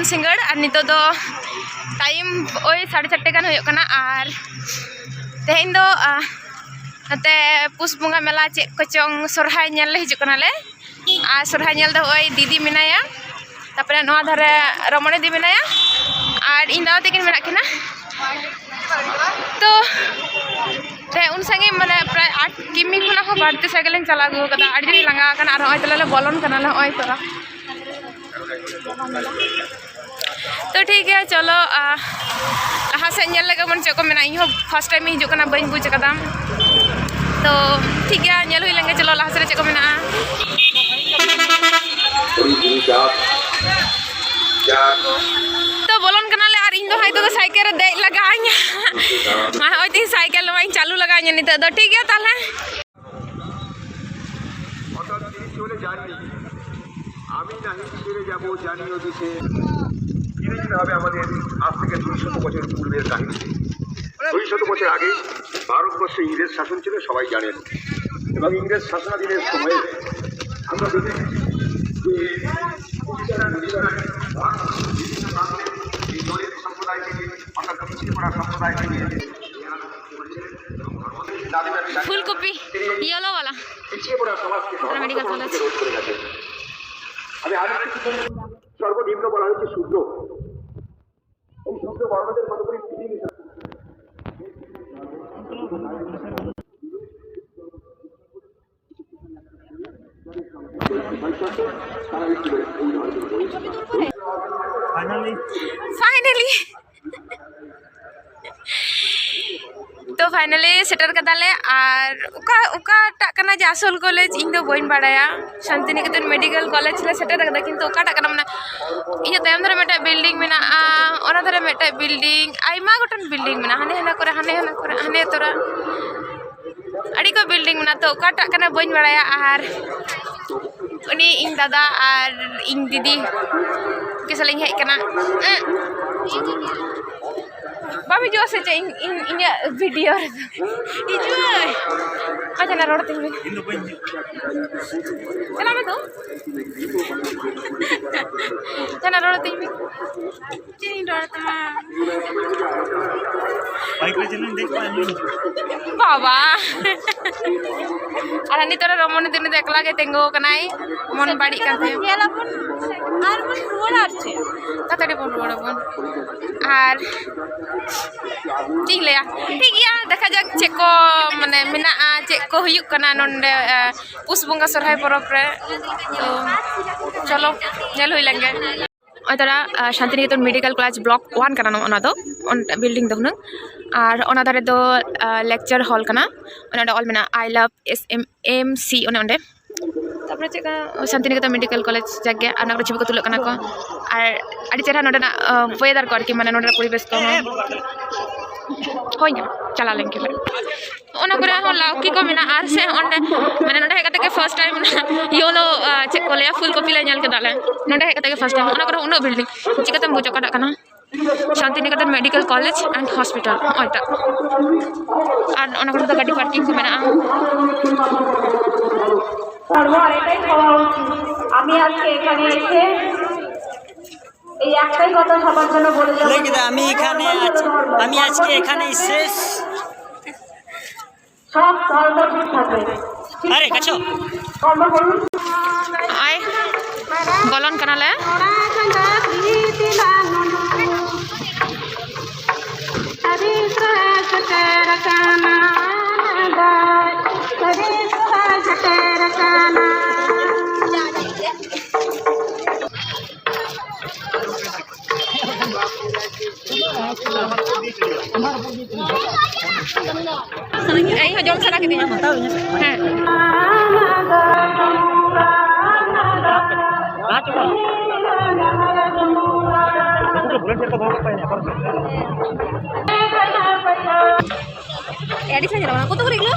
सिंगड़ और नितो दो टाइम ओई 4:30 गान होयो कना और तेहेन दो नते पुस बुंगा मेला चे कोचोंग सोरहाय नेल ले हिजु कना ले आ सोरहाय नेल दो ओई दीदी मिनाया तापरे नोआ धारे रमणे दी मिनाया और इन दादा तकिन मेना किना तो ते उन संगे माने प्राय 8 किमी खुना हो बाड़ते साइकिल चला गो कदा आडी लंगा कना और ओय तले बोलन कना ले ओय तोरा तो ठीक है चलो लहा से नेल लगे मन चको मेना इन हो फर्स्ट टाइम हिजु कना बइन बुझ कदाम तो ठीक है नेल हुई लेंगे चलो लहा से चको मेना तो बोलन कना ले और इन दो हाय तो साइकिल रे दे लगाኛ मा ओय ती साइकिल मा चालू लगाኛ नित तो ठीक है ताले অর্থাৎ তিনি চলে যাননি আমি নাহি ফিরে যাব জানিও দিতে ফিরে যেতে হবে আমাদের আজ থেকে 200 বছর পূর্বের কাহিনীতে 200 বছর আগে ভারতবর্ষে ইংরেজ শাসন ছিল সবাই জানেন এবং ইংরেজ শাসনাধীনের সময়ে আমরা দেখেছি যে সম্প্রদায় থেকে অর্থাৎ পিছিয়ে পড়া সম্প্রদায় থেকে फूलकपी येलो वाला পিছিয়ে পড়া সমাজকে মেডিকেল কলেজ রোধ করে গেছে আমি আরেকটু সর্বনিম্ন বলা হয়েছে শূদ্র এই শূদ্র বর্ণদের কত করে ফিরিয়ে फाइनली तो फाइनली सेटर कदाले और उका टाकना जे आसल कॉलेज इन दो बइन बाड़ाया शांतिनिकेतन मेडिकल कॉलेज ले सेटर कदा किंतु उका टाकना माने इया तायम धरे मेटा बिल्डिंग मेना ओना धरे मेटा बिल्डिंग आइमा गोटन बिल्डिंग मेना हाने करे हाने तोरा अड़ी को बिल्डिंग मेना तो उका टाकना बइन बाड़ाया और उनी इन दादा और इन दीदी के सलिंग हेज कना बाबी जो से इन इन वीडियो इजो अच्छा ना रोड तिंग चला मैं तो चला रोड तिंग चिनी रोड तमा बाइक पे चलन देख बाबा अरे तोरा रमन दिन देखला के तेंगो कनाई मन बाड़ी काते गेला बन आर बन रोड आछे तातड़ी बन रोड बन आर ठीक ले ठीक गया देखा जाक चेक को माने मेना चेक को हुयुक कना नंडे पुस बंगा सरहाय परब रे तो चलो नेल हुई लेंगे ओय तोरा शांतिनिकेतन मेडिकल कॉलेज ब्लॉक 1 कना ओना दो बिल्डिंग दो हुनंग और ओना धारे दो लेक्चर हॉल कना ओना ऑल मेना आई लव SMMC ओने ओंडे तापर चेक शांतिनिकेतन मेडिकल कॉलेज जगह और छवि को तुल कना को और आड़ी चेहरा नोडना वेदर को माने नोडना परिवेश को होय चला लेंगे फिर ओना करे हो लाउकी को मेना आर से ओंडे माने नोडे हेकते के फर्स्ट टाइम योलो चेक को ले फुल कॉपी ले नेल के दाले नोडे हेकते के फर्स्ट टाइम ओना करे उनो बिल्डिंग चिकतम बुझो कटा कना Shantiniketan medical college and hospital ओइटा और ओना करे तो गाड़ी पार्किंग को मेना আমার এটাই বলা উচিত আমি আজকে এখানে এসে এই একটাই কথা সবার জন্য বলে যাব আমি আজকে এখানে শেষ সব ধর্ম ঠিক থাকে আরে কাছো কর্ম করুন I বলন কানালে Ay, jom sana kita yang tahu ya. Edis aja lah. Kau tuh beri lo?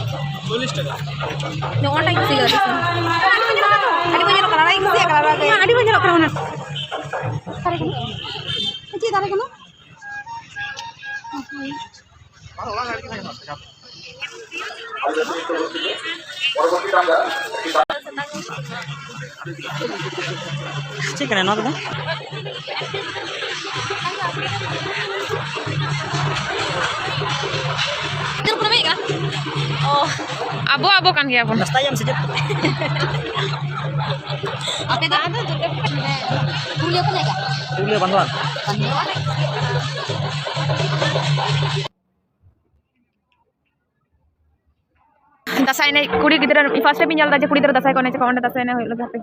40 টাকা. Yang online sih guys. Adi banyak lo kalau ini sih kalau lagi. Adi banyak lo kalau mana? Tarik kan? Kecil tarik kan? পরবর্তীতে আমরা ठीक है ना तो Oh, abo kan ya pun. रास्ता हम से Oke, dah ada juga. Kuliah apa lagi? Kuliah bantuan. Dasai ne kuri gidra first time nyal da je kuri gidra dasai kone chakone dasai ne hoilo jape.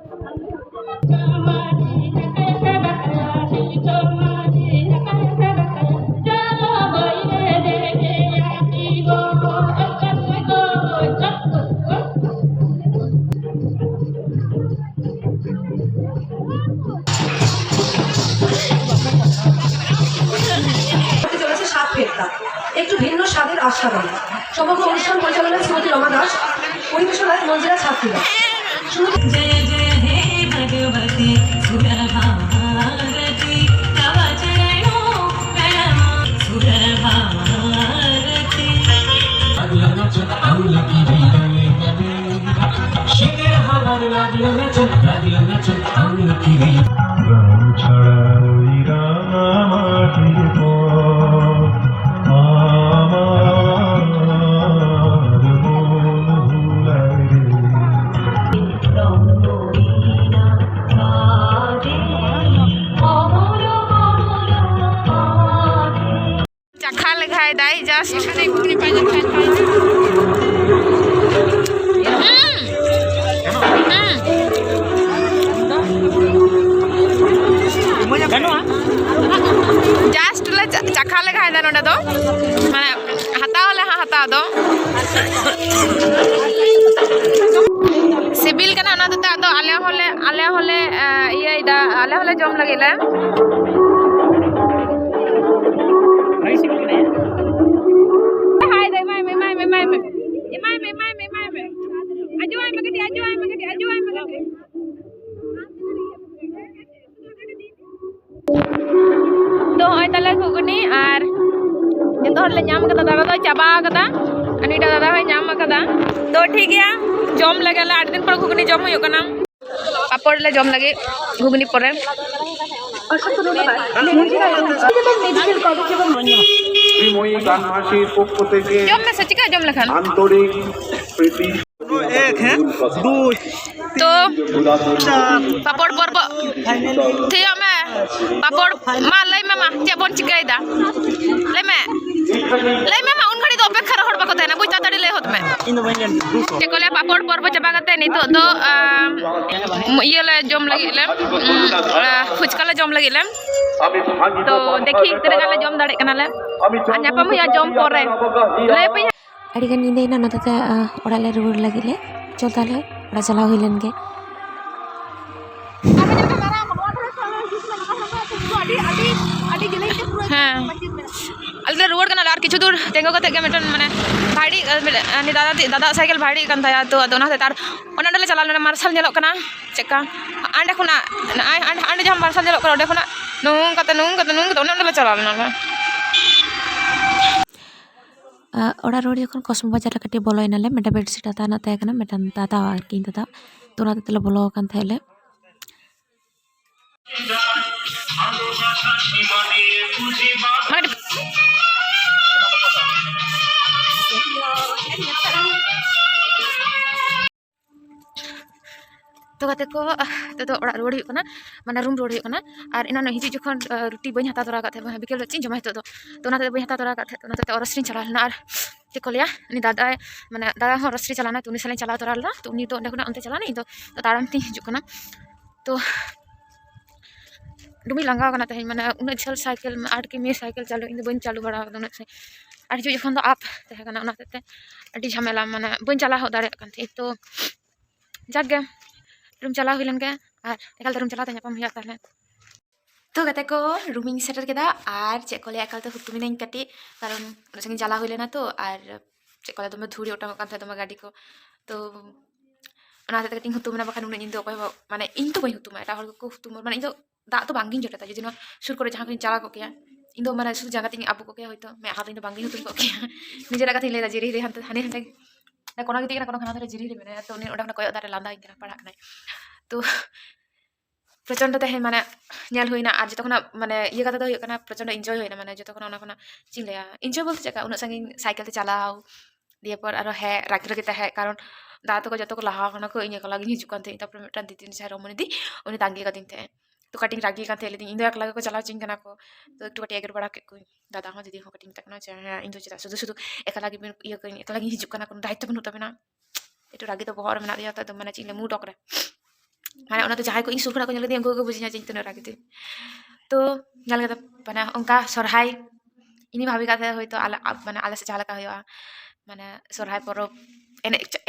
হতে চলেছে স্বাদ ফেরতা একটু ভিন্ন স্বাদের আস্বাদন সমগ্র অনুষ্ঠান পরিচালনায় শ্রীমতী রমা দাস পরিবেশনায় মঞ্জিরা ছাত্রীরা শুরু जय जय हे भगवती सुरभारती तव चरणों प्रणम सुरभारती রাম ছাড়া ওই রাঙামাটির পথ আমার মন ভুলায় রে। চাখা লেখায় দাই জাস্ট জাস্ট চাখা লেখায় দেন ওটা তো মানে হাতা হলে হাতা দো সিবিল কেন না তো আদো আলে হলে ইয়ে এটা আলে হলে জম লাগিলে hai dai mai aju ai magati तो hoy tala घुगनी আর जतो हर ले नाम कदा दादा तो चाबा कदा अनिटा दादा होय नाम कदा तो ठीक गया जम लगेला 8 दिन पर घुगनी जम होय कना पापड़ ले जम लगे घुगनी परे অসংখ্য ধন্যবাদ মঞ্জিরা মেডিকেল কলেজ এবং শ্রীময়ী গানহাসির পক্ষ থেকে जम में सचिका जम लखन আন্তরিক প্রীতি एक है दो तो चार पापड़ पर्व थी मैं पापड़ मा लई में मा जेबन चिकाइदा ले में मा उन घड़ी तो अपेक्षा रहड़ बको तेना बुझता तड़ी ले होत में इन बहन ते कोले पापड़ पर्व चबा कते नितो तो ये ले जम लगी ले फुचका ले जम लगी ले আমি ভাঙি तो देखी तेरे गाले जम दाड़े कना ले अन्यापम या जम करे ले पे अड़ीगान ᱧᱤᱫᱟᱹᱭᱮᱱᱟ ᱱᱚᱛᱮ ᱚᱲᱟᱜ ᱞᱮ ᱨᱩᱣᱟᱹᱲ ᱞᱟᱹᱜᱤᱫ ᱞᱮ ᱪᱚ ᱛᱟᱦᱞᱮ ᱚᱲᱟᱜ ᱪᱟᱞᱟᱣ ᱦᱩᱭ ᱞᱮᱱ ᱜᱮ हाँ अल्ले रुआड़ कना आर किछु दूर तेंगो कते के मिटन माने भाड़ी नि दादा साइकिल भाड़ी कन थाया तो दोना से तार ओनाडले चला ले मार्शल नेलो कना चेका आंडे खुना आंडे जहां मार्शल नेलो कना ओडे खुना नुंग कते ओनाडले चला ले ᱚᱲᱟᱜ ᱨᱩᱣᱟᱹᱲ ᱡᱚᱠᱷᱚᱱ ᱠᱚᱥᱢᱚ ᱵᱟᱡᱟᱨ ᱨᱮ ᱠᱟᱹᱴᱤᱡ ᱵᱚᱞᱚᱭᱮᱱᱟᱞᱮ ᱢᱤᱫᱴᱟᱝ ᱵᱮᱰᱥᱤᱴ ᱦᱟᱛᱟᱣ ᱨᱮᱱᱟᱜ ᱛᱟᱦᱮᱸ ᱠᱟᱱᱟ ᱢᱤᱫᱴᱟᱝ ᱫᱟᱫᱟ ᱟᱨᱠᱤ ᱫᱟᱫᱟ ᱛᱚ ᱚᱱᱟ ᱛᱮᱞᱮ ᱵᱚᱞᱚ ᱟᱠᱟᱱ ᱛᱟᱦᱮᱸᱞᱮ तो कते को तो ओड़ा रुआड़ हुई माने रूम रुआड़ हुई और इना हिजु जखन रुटी बई हता तोरा काथे बिकेल चीन जमा हितो तो ना बई हता तोरा काथे तो रसरी चला लेना और ते को लिया नि दादा माने दादा हो रसरी चलाना तो उनी साले चला तोरा लेना तो उनी तो ओंडे खुना अंते चलाना तो ताराम ती हिजु कना तो डुमी लंगा कना तहे माने उन झल साइकिल में 8 किमी साइकिल चालू इन बई चालू बड़ा उन से और हिजु जखन तो आप तहे कना उना ते अडी झमेला माने बई चला हो दाड़े कान थे तो जागे रूम चला हुई लन के और एकाल रूम चला तपम हुआ ताले तो गते को रूमिंग सेटर केदा और चे को ले एकाल तो हुतुमी नहीं कटी कारण संगे चला हुई लेना तो और चे को दमे धूड़ी ओटा कान थे दमे गाड़ी को तो ओनाते कटिंग हुतुमना बखान उन इन तो माने इन तो बई हुतुमा एटा हर को हुतुम माने इन तो दा तो बांगिन जटा जदिनो सुर करे जहां को चला को किया इन तो माने सुर जगह तिंग आबू को किया होइतो मैं हाथ इन बांगिन हुतुम को किया निजेरा कथि लेदा जेरी रे हंते हाने हंते kono giti kana kono khana dhare jiri re mene to uni oda koyo dare landa ingkana padhak kanai to प्रचंड तहन माने nyal huina ar joto khona mane iye kata do kana प्रचंड enjoy huina mane joto khona ona khona chingleya enjoy bolte jaka unat sangin cycle te chalao diye por aro he ragi ragi ta he karon da to ko joto ko laha khona ko inya ko lagi hiju kan the tapre metan ditin chai romoni di uni tangi ka din the to cutting ragi kan the le din indo ek laga ko chalao ching kana ko to ektu kati eger bada ke ko dada ho didi ho cutting tak na cha indo chita sudu sudu ek lagi bin iye ko ek lagi hiju kana ko daitto banu tabena itu ragi to bohor mena dia to mane chingle mu dok re mana ona to jahay ko ing sur khona ko nyale di anggo ko bujinya jing teno ragi तो nyal kata mana onka sorhai ini bhabi kata hoito ala mana ala se jala ka hoya mana sorhai porob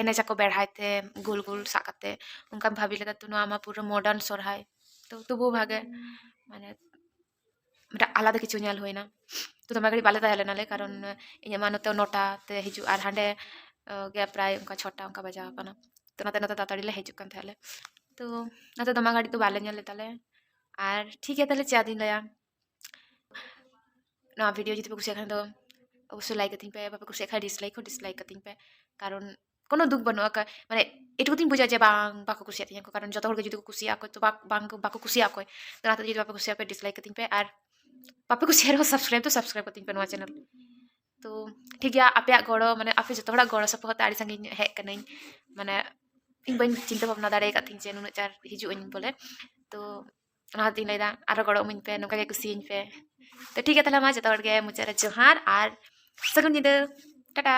ene jako berhai te gul gul sakate onka bhabi leta tu no ama puro modern sorhai तो bu bhage মানে এটা আলাদা কিছু nyal hoina তো তোমরা গাড়ি বালে তাহলে নালে কারণ ইয়া মানতে 9টা তে হিজু আর হান্ডে গে প্রায় onka 6টা onka বাজা কানা তো নাতে নাতে তাড়াতাড়ি লে হিজু কান তাহলে তো নাতে তোমরা গাড়ি তো বালে nyal তাহলে আর ঠিক আছে তাহলে চা দিন লয়া না ভিডিও যদি কুসি এখানে তো অবশ্যই লাইক করতে পারে বাবা কুসি এখানে ডিসলাইক করতে পারে কারণ কোনো দুঃখ বানুয়া মানে এটুকু দিন বোঝা যে বাং বাকো কুসি আতে কারণ যত হলকে যদি কুসি আকো তো বাং বাকো কুসি আকো তো না যদি বাবা কুসি আপে ডিসলাইক করতে পারে আর বাপে কুসি আর সাবস্ক্রাইব করতে পারে নোয়া চ্যানেল তো ঠিক গিয়া আপে গড়ো মানে আপে যত হড়া গড়ো সপোর্ট আড়ি সাঙ্গি হেক কানাই মানে ᱤᱧ ᱵᱟᱹᱧ ᱪᱤᱱᱛᱟᱹ ᱵᱷᱟᱵᱽᱱᱟ ᱫᱟᱲᱮ ᱟᱠᱟᱫ ᱛᱤᱧ ᱡᱮ ᱱᱩᱱᱟᱹᱜ ᱪᱟᱨ ᱦᱤᱡᱩᱜ ᱟᱹᱧ ᱵᱚᱞᱮ ᱛᱚ ᱚᱱᱟ ᱛᱤᱧ ᱞᱟᱹᱭᱫᱟ ᱟᱨᱚ ᱜᱚᱲᱚ ᱤᱢᱟᱹᱧ ᱯᱮ ᱱᱚᱝᱠᱟ ᱜᱮ ᱠᱩᱥᱤᱭᱟᱹᱧ ᱯᱮ तो ठीक है ताहले मा जतो हड़ गए मुझे जोहार और सगुन निदा टाटा।